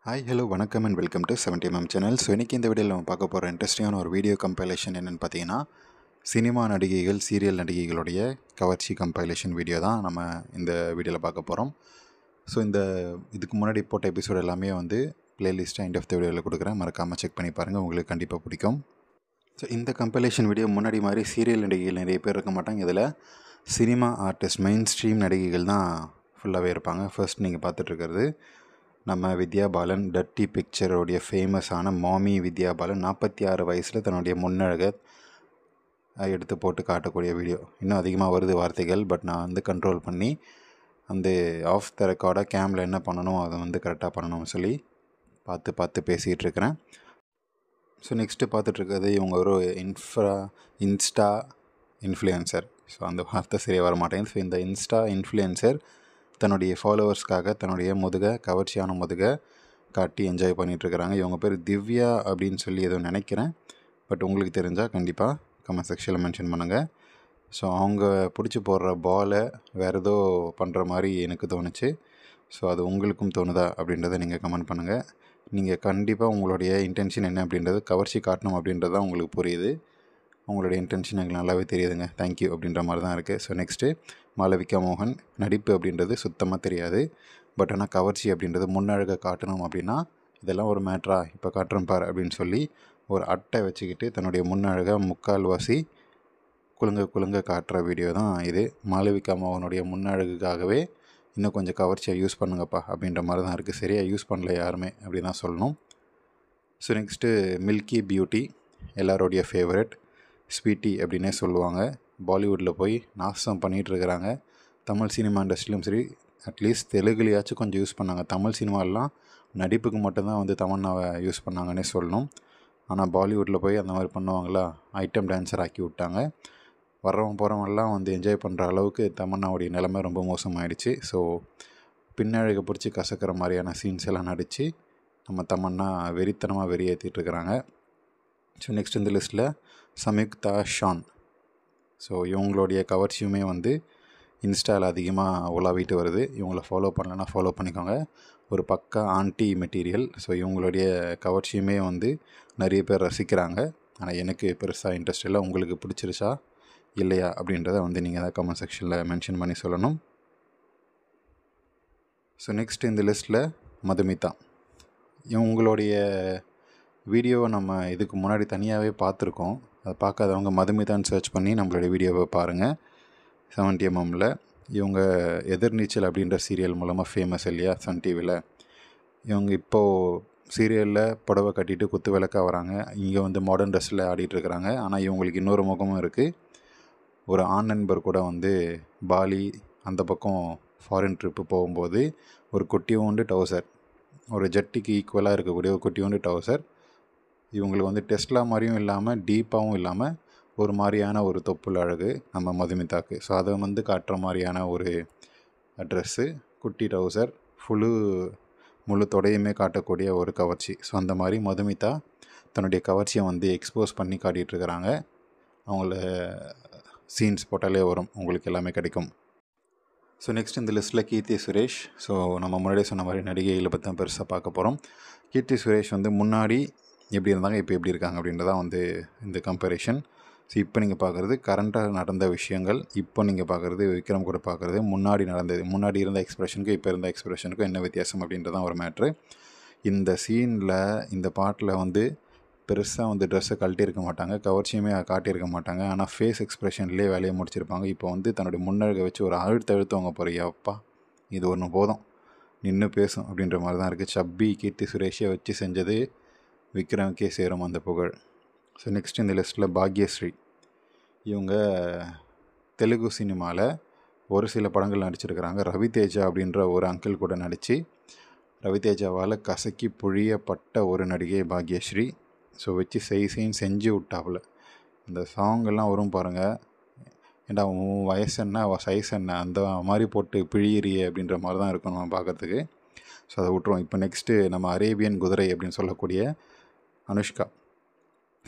Hi hello வணக்கம் and welcome to 70mm channel. So இன்றைக்கி இந்த வீடியோவில் நம்ம பார்க்க போகிற இன்ட்ரெஸ்டிங்கான ஒரு வீடியோ கம்பைலேஷன் என்னென்னு பார்த்தீங்கன்னா, சினிமா நடிகைகள் சீரியல் நடிகைகளுடைய கவர்ச்சி கம்பைலேஷன் வீடியோ தான் நம்ம இந்த வீடியோவில் பார்க்க போகிறோம். ஸோ இதுக்கு முன்னாடி போட்ட எபிசோட் எல்லாமே வந்து பிளேலிஸ்ட்டை எண்ட் ஆஃப் த வீடியோவில் கொடுக்குறேன், மறக்காமல் செக் பண்ணி பாருங்கள், உங்களுக்கு கண்டிப்பாக பிடிக்கும். ஸோ இந்த கம்பைலேஷன் வீடியோ முன்னாடி மாதிரி சீரியல் நடிகைகள் நிறைய பேர் இருக்க மாட்டாங்க. இதில் சினிமா ஆர்டிஸ்ட் மெயின் ஸ்ட்ரீம் நடிகைகள் தான் ஃபுல்லாகவே இருப்பாங்க. ஃபர்ஸ்ட் நீங்கள் பார்த்துட்ருக்கிறது நம்ம வித்யா பாலன், டர்ட்டி பிக்சரோடைய ஃபேமஸான மாமி வித்யா பாலன் 46 வயசில் தன்னுடைய முன்னழகை எடுத்து போட்டு காட்டக்கூடிய வீடியோ. இன்னும் அதிகமாக வருது வார்த்தைகள், பட் நான் வந்து கண்ட்ரோல் பண்ணி அந்த ஆஃப் த ரெக்கார்டாக கேமில் என்ன பண்ணணும் அதை வந்து கரெக்டாக பண்ணணும்னு சொல்லி பார்த்து பேசிகிட்டு இருக்கிறேன். ஸோ நெக்ஸ்ட்டு பார்த்துட்ருக்கிறது இவங்க ஒரு இன்ஸ்டா இன்ஃப்ளூயன்சர். ஸோ அந்த வார்த்தை சரியாக வர மாட்டேங்குது. ஸோ இந்த இன்ஸ்டா இன்ஃப்ளூயன்சர் தன்னுடைய ஃபாலோவர்ஸ்க்காக தன்னுடைய கவர்ச்சியான முதுகை காட்டி என்ஜாய் பண்ணிகிட்ருக்கிறாங்க. இவங்க பேர் திவ்யா அப்படின்னு சொல்லி எதுவும் நினைக்கிறேன், பட் உங்களுக்கு தெரிஞ்சால் கண்டிப்பாக கமெண்ட் செக்ஷனில் மென்ஷன் பண்ணுங்கள். ஸோ அவங்க பிடிச்சி போடுற பாலை வேறு ஏதோ பண்ணுற மாதிரி எனக்கு தோணுச்சு. ஸோ அது உங்களுக்கும் தோணுதா அப்படின்றத நீங்கள் கமெண்ட் பண்ணுங்கள். நீங்கள் கண்டிப்பாக உங்களுடைய இன்டென்ஷன் என்ன அப்படின்றது கவர்ச்சி காட்டணும் அப்படின்றது தான் உங்களுக்கு புரியுது. உங்களுடைய இன்டென்ஷன் எனக்கு நல்லாவே தெரியுதுங்க, தேங்க்யூ அப்படின்ற மாதிரி தான் இருக்குது. ஸோ நெக்ஸ்ட்டு மாளவிகா மோகன். நடிப்பு அப்படின்றது சுத்தமாக தெரியாது, பட் ஆனால் கவர்ச்சி அப்படின்றது முன்னழகை காட்டணும் அப்படின்னா இதெல்லாம் ஒரு மேட்ரா, இப்போ காட்டுறேன் பார் அப்படின்னு சொல்லி ஒரு அட்டை வச்சுக்கிட்டு தன்னுடைய முன்னழகை முக்கால்வாசி குலுங்க காட்டுற வீடியோ தான் இது. மாளவிகா மோகனுடைய முன்னழகுக்காகவே இன்னும் கொஞ்சம் கவர்ச்சியை யூஸ் பண்ணுங்கப்பா அப்படின்ற மாதிரி தான் இருக்குது. சரியாக யூஸ் பண்ணல யாருமே அப்படி தான் சொல்லணும். ஸோ நெக்ஸ்ட்டு மில்கி பியூட்டி, எல்லாரோடைய ஃபேவரட், ஸ்வீட்டி அப்படின்னே சொல்லுவாங்க. பாலிவுட்டில் போய் நாசம் பண்ணிகிட்ருக்கிறாங்க. தமிழ் சினிமா இண்டஸ்ட்ரியிலும் சரி, அட்லீஸ்ட் தெலுங்குலையாச்சும் கொஞ்சம் யூஸ் பண்ணாங்க. தமிழ் சினிமாலெலாம் நடிப்புக்கு மட்டும்தான் வந்து தமன்னாவை யூஸ் பண்ணாங்கன்னே சொல்லணும். ஆனால் பாலிவுட்டில் போய் அந்த மாதிரி பண்ணுவாங்களா, ஐட்டம் டான்ஸர் ஆக்கி விட்டாங்க. வர்றவன் போகிறவங்கெல்லாம் வந்து என்ஜாய் பண்ணுற அளவுக்கு தமன்னாவுடைய நிலைமை ரொம்ப மோசமாயிடுச்சு. ஸோ பின்னழகை பிடிச்சி கசக்கிற மாதிரியான சீன்ஸ் எல்லாம் நடித்து நம்ம தமன்னா வெறித்தனமாக வெறியேற்றிட்டுருக்கிறாங்க. ஸோ நெக்ஸ்ட் இந்த லிஸ்ட்டில் சம்யுக்தா ஷான். ஸோ இவங்களுடைய கவர்ச்சியுமே வந்து இன்ஸ்டாவில் அதிகமாக உலாவிட்டு வருது. இவங்கள ஃபாலோ பண்ணலன்னா ஃபாலோ பண்ணிக்கோங்க. ஒரு பக்கா ஆன்டி மெட்டீரியல். ஸோ இவங்களுடைய கவர்ச்சியுமே வந்து நிறைய பேர் ரசிக்கிறாங்க. ஆனால் எனக்கு பெருசாக இன்ட்ரெஸ்ட் இல்லை. உங்களுக்கு பிடிச்சிருச்சா இல்லையா அப்படின்றத வந்து நீங்கள் தான் கமெண்ட் செக்ஷனில் மென்ஷன் பண்ணி சொல்லணும். ஸோ நெக்ஸ்ட் இந்த லிஸ்ட்டில் மதுமிதா. இவங்களுடைய வீடியோவை நம்ம இதுக்கு முன்னாடி தனியாகவே பார்த்துருக்கோம். அதை பார்க்காதவங்க மதுமிதான்னு சர்ச் பண்ணி நம்மளுடைய வீடியோவை பாருங்கள். 70mm இவங்க எதிர்நீச்சல் அப்படின்ற சீரியல் மூலமாக ஃபேமஸ் இல்லையா சன் டிவியில். இவங்க இப்போது சீரியலில் புடவை கட்டிட்டு குத்து விளக்காக வராங்க. இங்கே வந்து மாடர்ன் ட்ரெஸ்ஸில் ஆடிட்டுருக்கிறாங்க. ஆனால் இவங்களுக்கு இன்னொரு முகமும் இருக்குது. ஒரு ஆண் நண்பர் கூட வந்து பாலி அந்த பக்கம் ஃபாரின் ட்ரிப்பு போகும்போது ஒரு குட்டியோண்டு டவுசர், ஒரு ஜட்டிக்கு ஈக்குவலாக இருக்கக்கூடிய ஒரு குட்டியோண்டு டவுசர், இவங்களுக்கு வந்து டெஸ்லா மாதிரியும் இல்லாமல் டீப்பாகவும் இல்லாமல் ஒரு மாதிரியான ஒரு தொப்புள் அழகு நம்ம மதுமிதாக்கு. ஸோ அதை வந்து காட்டுற மாதிரியான ஒரு ட்ரெஸ்ஸு, குட்டி டவுசர், முழு தொடையுமே காட்டக்கூடிய ஒரு கவர்ச்சி. ஸோ அந்த மாதிரி மதுமிதா தன்னுடைய கவர்ச்சியை வந்து எக்ஸ்போஸ் பண்ணி காட்டிகிட்ருக்கிறாங்க. அவங்கள சீன்ஸ் போட்டாலே வரும், உங்களுக்கு எல்லாமே கிடைக்கும். ஸோ நெக்ஸ்ட் இந்த லிஸ்ட்டில் கீர்த்தி சுரேஷ். ஸோ நம்ம முன்னாடியே சொன்ன மாதிரி நடிகைகளை பற்றி தான் பெருசாக பார்க்க போகிறோம். கீர்த்தி சுரேஷ் வந்து முன்னாடி எப்படி இருந்தாங்க, இப்போ எப்படி இருக்காங்க அப்படின்றதான் வந்து இந்த கம்பேரிஷன். ஸோ இப்போ நீங்கள் பார்க்குறது கரண்ட்டாக நடந்த விஷயங்கள், இப்போ நீங்கள் பார்க்குறது விக்ரம் கூட பார்க்குறது முன்னாடி நடந்தது. முன்னாடி இருந்த எக்ஸ்ப்ரெஷனுக்கும் இப்போ இருந்த எக்ஸ்ப்ரெஷனுக்கும் என்ன வித்தியாசம் அப்படின்றதான் ஒரு மேட்ரு. இந்த சீனில் இந்த பாட்டில் வந்து பெருசாக வந்து ட்ரெஸ்ஸை கழட்டியிருக்க மாட்டாங்க, கவர்ச்சியுமே காட்டியிருக்க மாட்டாங்க. ஆனால் ஃபேஸ் எக்ஸ்ப்ரெஷன்லேயே வேலையை முடிச்சிருப்பாங்க. இப்போ வந்து தன்னுடைய முன்னழகை வச்சு ஒரு அழுத்தவங்க போகிற அப்பா இது ஒன்று போதும், நின்று பேசும் அப்படின்ற மாதிரி தான் இருக்குது. சப்பி கீர்த்தி சுரேஷை வச்சு செஞ்சது விக்ரமுக்கே சேரும் அந்த புகழ். ஸோ நெக்ஸ்ட் இந்த லிஸ்ட்டில் பாக்யஸ்ரீ. இவங்க தெலுங்கு சினிமாவில் ஒரு சில படங்கள் நடிச்சிருக்கிறாங்க. ரவிதேஜா அப்படின்ற ஒரு அங்கிள் கூட நடித்து ரவிதேஜாவால் கசக்கி புழியப்பட்ட ஒரு நடிகை பாக்யஸ்ரீ. ஸோ வச்சு செய்ன்னு செஞ்சு விட்டாப்புல. இந்த சாங்கெல்லாம் வரும் பாருங்கள், ஏண்டா உன் வயசு என்ன சைஸ் என்ன அந்த மாதிரி போட்டு பிழியிறியே அப்படின்ற மாதிரி தான் இருக்கும் நம்ம பார்க்குறதுக்கு. ஸோ அதை விட்டுருவோம். இப்போ நெக்ஸ்ட்டு நம்ம அரேபியன் குதிரை அப்படின்னு சொல்லக்கூடிய அனுஷ்கா.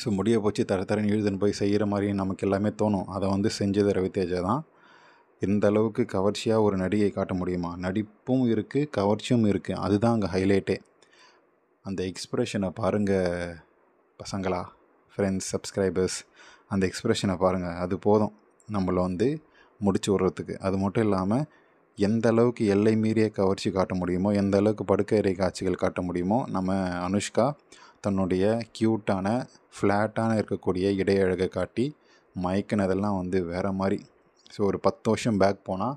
ஸோ முடிய போச்சு தரன்னு எழுதுன்னு போய் செய்கிற மாதிரி நமக்கு எல்லாமே தோணும். அதை வந்து செஞ்சது ரவிதேஜா தான். இந்த அளவுக்கு கவர்ச்சியாக ஒரு நடிகை காட்ட முடியுமா? நடிப்பும் இருக்குது, கவர்ச்சியும் இருக்குது, அதுதான் அங்கே ஹைலைட்டே. அந்த எக்ஸ்ப்ரெஷனை பாருங்கள் பசங்களா, ஃப்ரெண்ட்ஸ், சப்ஸ்கிரைபர்ஸ். அந்த எக்ஸ்ப்ரெஷனை பாருங்கள், அது போதும் நம்மளை வந்து முடிச்சு விட்றதுக்கு. அது மட்டும் இல்லாமல் எந்த அளவுக்கு எல்லை மீறிய கவர்ச்சி காட்ட முடியுமோ, எந்த அளவுக்கு படுக்கையறை காட்சிகள் காட்ட முடியுமோ, நம்ம அனுஷ்கா தன்னுடைய க்யூட்டான ஃப்ளாட்டான இருக்கக்கூடிய இடையழகை காட்டி மயக்கினதெல்லாம் வந்து வேறு மாதிரி. ஸோ ஒரு 10 வருஷம் பேக் போனால்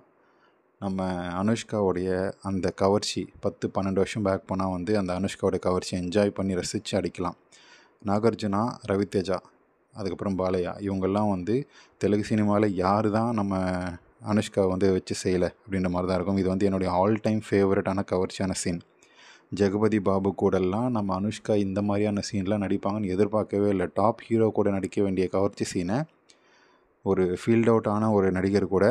நம்ம அனுஷ்காவுடைய அந்த கவர்ச்சி, 10-12 வருஷம் பேக் போனால் வந்து அந்த அனுஷ்காவோடைய கவர்ச்சி என்ஜாய் பண்ணி ரசித்து அடிக்கலாம். நாகார்ஜுனா, ரவிதேஜா, அதுக்கப்புறம் பாலையா, இவங்கெல்லாம் வந்து தெலுங்கு சினிமாவில் யார் தான் நம்ம அனுஷ்கா வந்து வச்சு செய்யலை அப்படின்ற மாதிரி தான் இருக்கும். இது வந்து என்னுடைய ஆல் டைம் ஃபேவரட்டான கவர்ச்சியான சீன். ஜெகபதி பாபு கூடலாம் நம்ம அனுஷ்கா இந்த மாதிரியான சீன்லாம் நடிப்பாங்கன்னு எதிர்பார்க்கவே இல்லை. டாப் ஹீரோ கூட நடிக்க வேண்டிய கவர்ச்சி சீனை ஒரு ஃபீல்ட் அவுட்டான ஒரு நடிகர் கூட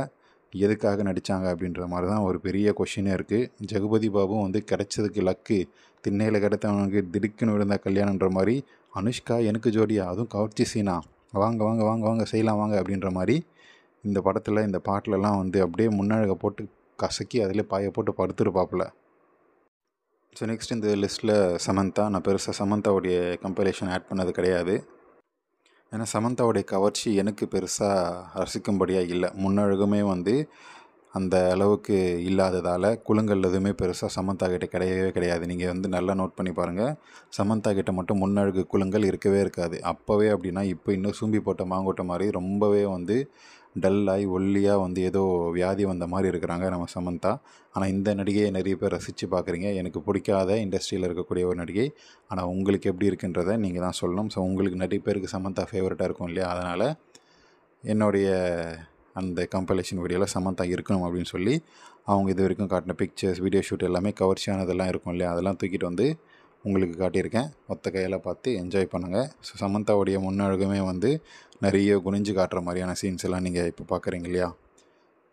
எதுக்காக நடித்தாங்க அப்படின்ற மாதிரி தான் ஒரு பெரிய கொஷினே இருக்குது. ஜெகபதி பாபுவும் வந்து கிடைச்சதுக்கு லக்கு, திண்ணையில் கிடைத்தவனுக்கு திடுக்குன்னு விழுந்த கல்யாணன்ற மாதிரி அனுஷ்கா எனக்கு ஜோடியா, அதுவும் கவர்ச்சி சீனா, வாங்க வாங்க வாங்க வாங்க செய்யலாம் வாங்க அப்படின்ற மாதிரி இந்த படத்தில் இந்த பாட்டிலலாம் வந்து அப்படியே முன்னழகை போட்டு கசக்கி அதில் பாயை போட்டு படுத்துருப்பாப்புல. ஸோ நெக்ஸ்ட் இந்த லிஸ்ட்டில் சமந்தா. நான் பெருசாக சமந்தாவுடைய கம்பைலேஷன் ஆட் பண்ணது கிடையாது. ஏன்னா சமந்தாவுடைய கவர்ச்சி எனக்கு பெருசாக ரசிக்கும்படியாக இல்லை. முன்னழகுமே வந்து அந்த அளவுக்கு இல்லாததால் குலுங்கல் எதுவுமே பெருசாக சமந்தா கிட்ட கிடையவே கிடையாது. நீங்கள் வந்து நல்லா நோட் பண்ணி பாருங்கள், சமந்தா கிட்ட மட்டும் முன்னழகு குலுங்கல் இருக்கவே இருக்காது. அப்போவே அப்படின்னா இப்போ இன்னும் சூம்பி போட்ட மாங்கோட்ட மாதிரி ரொம்பவே வந்து டல்லாகி ஒல்லியாக வந்து ஏதோ வியாதி வந்த மாதிரி இருக்கிறாங்க நம்ம சமந்தா. ஆனால் இந்த நடிகையை நிறைய பேர் ரசித்து பார்க்குறீங்க. எனக்கு பிடிக்காத இண்டஸ்ட்ரியில் இருக்கக்கூடிய ஒரு நடிகை. ஆனால் உங்களுக்கு எப்படி இருக்குன்றதை நீங்கள் தான் சொல்லணும். ஸோ உங்களுக்கு நிறைய பேருக்கு சமந்தா ஃபேவரட்டாக இருக்கும் இல்லையா, அதனால் என்னுடைய அந்த கம்பைலேஷன் வீடியோவில் சமந்தா இருக்கணும் அப்படின்னு சொல்லி அவங்க இது வரைக்கும் காட்டின பிக்சர்ஸ், வீடியோ ஷூட் எல்லாமே கவர்ச்சியானதெல்லாம் இருக்கும் இல்லையா, அதெல்லாம் தூக்கிட்டு வந்து உங்களுக்கு காட்டியிருக்கேன். ஒத்த கையில் பார்த்து என்ஜாய் பண்ணுங்கள். ஸோ சமந்தாவுடைய முன்னழகுமே வந்து நிறைய குனிஞ்சு காட்டுற மாதிரியான சீன்ஸ் எல்லாம் நீங்கள் இப்போ பார்க்குறீங்க இல்லையா.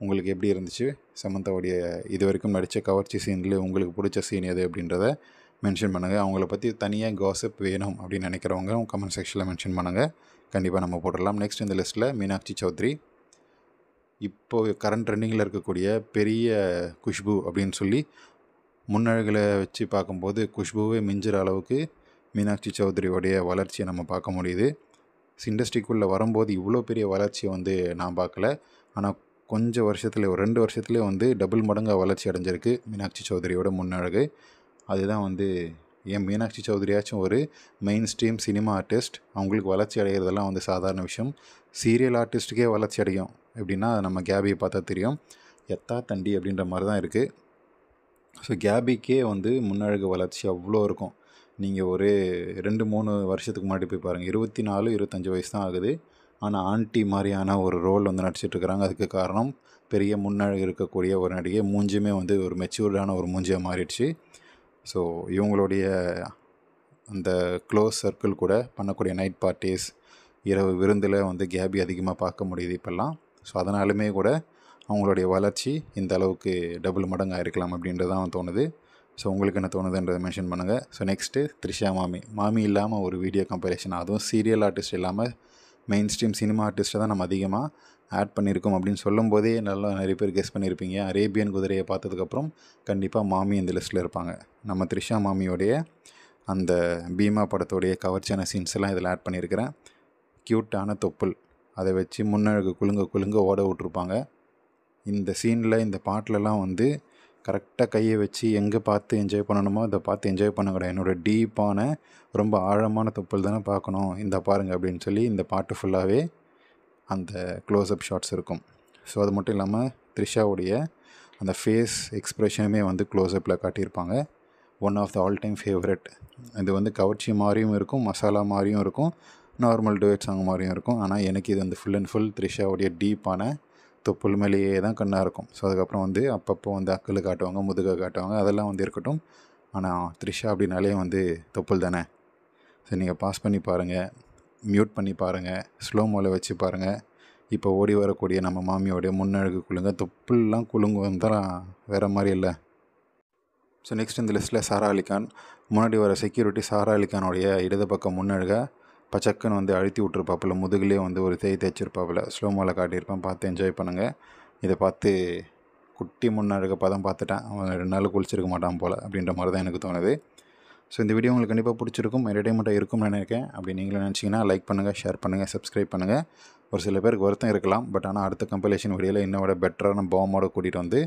உங்களுக்கு எப்படி இருந்துச்சு சமந்தாவுடைய இது வரைக்கும் நடித்த கவர்ச்சி சீனில் உங்களுக்கு பிடிச்ச சீன் எது அப்படின்றத மென்ஷன் பண்ணுங்கள். அவங்கள பற்றி தனியாக காசிப் வேணும் அப்படின்னு நினைக்கிறவங்க கமெண்ட் செக்ஷனில் மென்ஷன் பண்ணுங்கள். கண்டிப்பாக நம்ம போடலாம். நெக்ஸ்ட் இந்த லிஸ்ட்டில் மீனாட்சி சௌத்ரி. இப்போது கரண்ட் ட்ரெண்டிங்கில் இருக்கக்கூடிய பெரிய குஷ்பு அப்படின்னு சொல்லி முன்னழகளை வச்சு பார்க்கும்போது குஷ்புவே மிஞ்சுற அளவுக்கு மீனாட்சி சௌத்ரியோடைய வளர்ச்சியை நம்ம பார்க்க முடியுது. இண்டஸ்ட்ரிக்குள்ளே வரும்போது இவ்வளோ பெரிய வளர்ச்சியை வந்து நான் பார்க்கல. ஆனால் கொஞ்சம் வருஷத்துல, ஒரு 2 வருஷத்துலேயே வந்து டபுள் மடங்காக வளர்ச்சி அடைஞ்சிருக்கு மீனாட்சி சௌத்ரியோட முன்னழகு. அதுதான் வந்து ஏன் மீனாட்சி சௌத்ரியாச்சும் ஒரு மெயின் ஸ்ட்ரீம் சினிமா ஆர்டிஸ்ட், அவங்களுக்கு வளர்ச்சி அடைகிறதெல்லாம் வந்து சாதாரண விஷயம். சீரியல் ஆர்டிஸ்ட்டுக்கே வளர்ச்சி அடையும் எப்படின்னா நம்ம கேபியை பார்த்தா தெரியும். எத்தா தண்டி அப்படின்ற மாதிரி தான் இருக்குது. ஸோ கேபிக்கே வந்து முன்னழகு வளர்ச்சி அவ்வளோ இருக்கும். நீங்கள் ஒரு 2-3 வருஷத்துக்கு முன்னாடி போய் பாருங்கள், 24-25 வயசு தான் ஆகுது. ஆனால் ஆண்டி மாதிரியான ஒரு ரோல் வந்து நடிச்சிட்ருக்குறாங்க. அதுக்கு காரணம் பெரிய முன்னழகு இருக்கக்கூடிய ஒரு நடிகை. மூஞ்சியுமே வந்து ஒரு மெச்சூர்டான ஒரு மூஞ்சியாக மாறிடுச்சு. ஸோ இவங்களுடைய அந்த க்ளோஸ் சர்க்கிள் கூட பண்ணக்கூடிய நைட் பார்ட்டிஸ், இரவு விருந்தில் வந்து கேபி அதிகமாக பார்க்க முடியுது இப்போல்லாம். ஸோ அதனாலுமே கூட அவங்களுடைய வளர்ச்சி இந்த அளவுக்கு டபுள் மடங்காக இருக்கலாம் அப்படின்றது தான் தோணுது. ஸோ உங்களுக்கு என்ன தோணுதுன்றதை மென்ஷன் பண்ணுங்கள். ஸோ நெக்ஸ்ட்டு த்ரிஷா மாமி இல்லாமல் ஒரு வீடியோ கம்பைலேஷன், அதுவும் சீரியல் ஆர்டிஸ்ட் இல்லாமல் மெயின் ஸ்ட்ரீம் சினிமா ஆர்டிஸ்ட்டை தான் நம்ம அதிகமாக ஆட் பண்ணியிருக்கோம் அப்படின்னு சொல்லும் போதே நல்லா நிறைய பேர் கெஸ் பண்ணியிருப்பீங்க. அரேபியன் குதிரையை பார்த்ததுக்கப்புறம் கண்டிப்பாக மாமி இந்த லிஸ்ட்டில் இருப்பாங்க. நம்ம த்ரிஷா மாமியோடைய அந்த பீமா படத்தோடைய கவர்ச்சியான சீன்ஸ் எல்லாம் இதில் ஆட் பண்ணியிருக்கிறேன். க்யூட்டான தொப்புள், அதை வச்சு முன்னழகு குலுங்க ஓட விட்ருப்பாங்க. இந்த சீனில் இந்த பாட்டிலலாம் வந்து கரெக்டாக கையை வச்சு எங்கே பார்த்து என்ஜாய் பண்ணணுமோ அதை பார்த்து என்ஜாய் பண்ண கிடையாது. என்னோடய டீப்பான ரொம்ப ஆழமான தொப்புள் தானே பார்க்கணும், இந்த பாருங்கள் அப்படின்னு சொல்லி இந்த பாட்டு ஃபுல்லாகவே அந்த க்ளோஸ்அப் ஷாட்ஸ் இருக்கும். ஸோ அது மட்டும் இல்லாமல் த்ரிஷாவுடைய அந்த ஃபேஸ் எக்ஸ்ப்ரெஷனுமே வந்து க்ளோஸ்அப்பில் காட்டியிருப்பாங்க. One of the all time favourite. இது வந்து கவர்ச்சி மாதிரியும் இருக்கும், மசாலா மாதிரியும் இருக்கும், நார்மல் டுவேட் சாங் மாதிரியும் இருக்கும். ஆனால் எனக்கு இது வந்து ஃபுல் அண்ட் ஃபுல் த்ரிஷாவுடைய டீப்பான தொப்புள் மேலேயே தான் கண்ணாக இருக்கும். ஸோ அதுக்கப்புறம் வந்து அப்பப்போ வந்து அக்கல் காட்டுவாங்க, முதுகை காட்டுவாங்க, அதெல்லாம் வந்து இருக்கட்டும். ஆனால் த்ரிஷா அப்படின்னாலே வந்து தொப்புள் தானே. ஸோ நீங்கள் பாஸ் பண்ணி பாருங்கள், மியூட் பண்ணி பாருங்கள், ஸ்லோ மோவில் வச்சு பாருங்கள். இப்போ ஓடி வரக்கூடிய நம்ம மாமியோடைய முன்னழகு குலுங்க, தொப்புல்லாம் குலுங்கு வந்தால் வேறு மாதிரி இல்லை. ஸோ நெக்ஸ்ட் இந்த லிஸ்ட்டில் சாரா அலிகான். முன்னாடி வர செக்யூரிட்டி சாரா அலிகானோடைய இடது பக்கம் முன்னழக பச்சக்குன்னு வந்து அழுத்தி விட்ருப்பாப்பில், முதுகுலேயே வந்து ஒரு தேய்ச்சிருப்பாப்பில். ஸ்லோமோவில் காட்டியிருப்பேன், பார்த்து என்ஜாய் பண்ணுங்கள். இதை பார்த்து குட்டி முன்னழக பதம் பார்த்துட்டேன், அவன் 2 நாள் குளிச்சிருக்க மாட்டான் போல் அப்படின்ற மாதிரி தான் எனக்கு தோணுது. ஸோ இந்த வீடியோ உங்களுக்கு கண்டிப்பாக பிடிச்சிருக்கும், என்டர்டைன்மெண்ட்டாக இருக்கும்னு நினைக்கிறேன். அப்படி நீங்களும் நினச்சிங்கன்னா லைக் பண்ணுங்கள், ஷேர் பண்ணுங்கள், சப்ஸ்கிரைப் பண்ணுங்கள். ஒரு சில பேருக்கு வருத்தம் இருக்கலாம், பட் ஆனால் அடுத்த கம்பைலேஷன் வீடியோவில் இன்னோட பெட்டரான பாமோட கூட்டிகிட்டு வந்து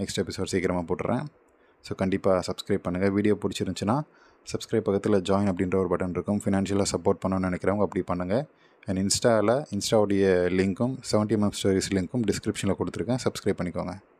நெக்ஸ்ட் எபிசோட் சீக்கிரமாக போட்டுறேன். ஸோ கண்டிப்பாக சப்ஸ்கிரைப் பண்ணுங்கள். வீடியோ பிடிச்சிருந்துச்சுன்னா சப்ஸ்கிரைப் பக்கத்தில் ஜாயின் அப்படின்ற ஒரு பட்டன் இருக்கும். ஃபினான்ஷியலாக சப்போர்ட் பண்ணணும்னு நினைக்கிறவங்க அப்படி பண்ணுங்கள். அண்ட் இன்ஸ்டாவுடைய லிங்க்கும் 70mm ஸ்டோரிஸ் லிங்க்கும் டிஸ்கிரிப்ஷனில் கொடுத்துருக்கேன். சப்ஸ்கிரைப் பண்ணிக்கோங்க.